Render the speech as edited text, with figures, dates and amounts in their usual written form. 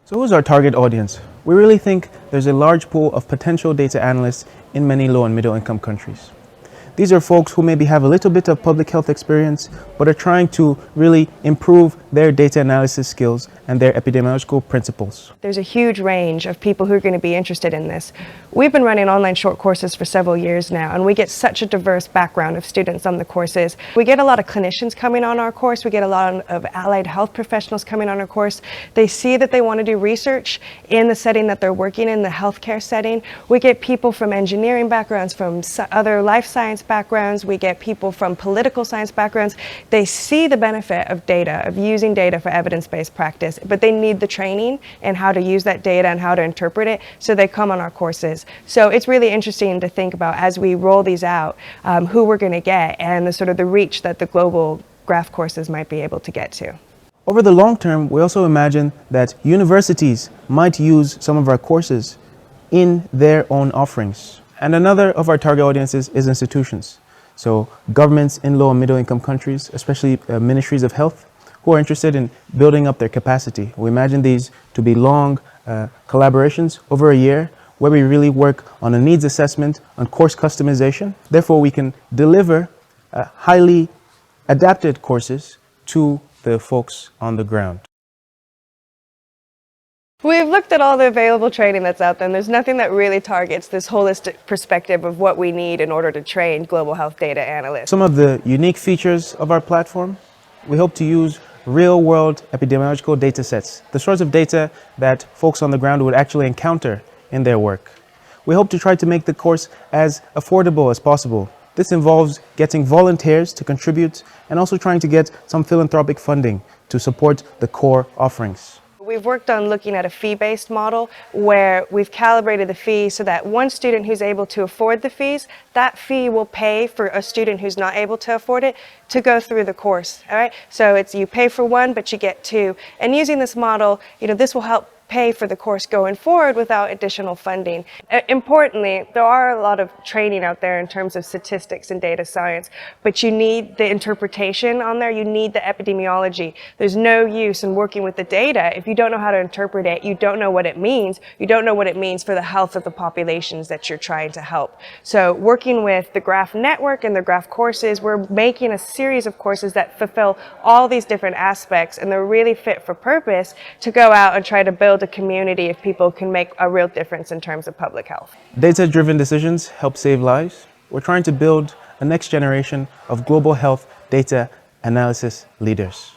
So who's our target audience? We really think there's a large pool of potential data analysts in many low and middle income countries. These are folks who maybe have a little bit of public health experience, but are trying to really improve their data analysis skills and their epidemiological principles. There's a huge range of people who are going to be interested in this. We've been running online short courses for several years now, and we get such a diverse background of students on the courses. We get a lot of clinicians coming on our course. We get a lot of allied health professionals coming on our course. They see that they want to do research in the setting that they're working in, the healthcare setting. We get people from engineering backgrounds, from other life science backgrounds. We get people from political science backgrounds. They see the benefit of data, of using data for evidence-based practice, but they need the training in how to use that data and how to interpret it, so they come on our courses. So it's really interesting to think about, as we roll these out, who we're going to get and the sort of the reach that the global graph courses might be able to get to. Over the long term, we also imagine that universities might use some of our courses in their own offerings. And another of our target audiences is institutions. So governments in low and middle income countries, especially ministries of health, who are interested in building up their capacity. We imagine these to be long collaborations over a year, where we really work on a needs assessment, on course customization. Therefore, we can deliver highly adapted courses to the folks on the ground. We've looked at all the available training that's out there, and there's nothing that really targets this holistic perspective of what we need in order to train global health data analysts. Some of the unique features of our platform: we hope to use real-world epidemiological data sets, the sorts of data that folks on the ground would actually encounter in their work. We hope to try to make the course as affordable as possible. This involves getting volunteers to contribute and also trying to get some philanthropic funding to support the core offerings. We've worked on looking at a fee-based model where we've calibrated the fee so that one student who's able to afford the fees, that fee will pay for a student who's not able to afford it to go through the course. All right, so it's you pay for one, but you get two. And using this model, this will help pay for the course going forward without additional funding. Importantly, there are a lot of training out there in terms of statistics and data science, but you need the interpretation on there, you need the epidemiology. There's no use in working with the data if you don't know how to interpret it, you don't know what it means, you don't know what it means for the health of the populations that you're trying to help. So working with the Graph Network and the Graph courses, we're making a series of courses that fulfill all these different aspects, and they're really fit for purpose to go out and try to build a community if people can make a real difference in terms of public health. Data-driven decisions help save lives. We're trying to build a next generation of global health data analysis leaders.